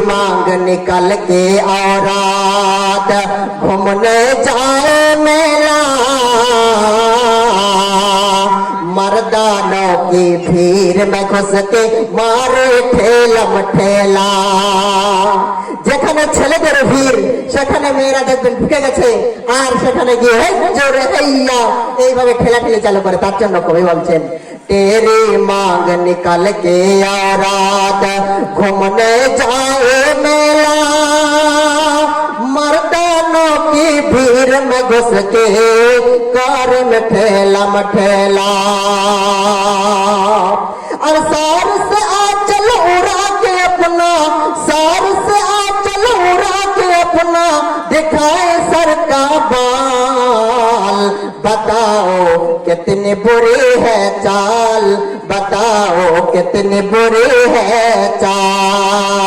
मांग निकल के औरात घूमने जाए मेला, मर्दानों की भीड़ में घुस के मारे ठेलम ठेला। যেখানে ছেলেদের ভিড় সেখানে মেয়েরা দেখবেন ঢুকে গেছে, আর সেখানে গিয়ে জোরে হেইয়া এইভাবে ঠেলাঠেলি চালু করে। তার জন্য কবি বলছেন तेरी मांग निकल के औरात घूमने जाए मेला, मर्दानों की भीड़ में घुस के कार में ठेला मठेला। और सार से आंचल उड़ा के अपना, सार से आंचल उड़ा के अपना दिखाए सर का बाल। बताओ कितनी बुरी है चाल, बताओ कितनी बुरी है चाल।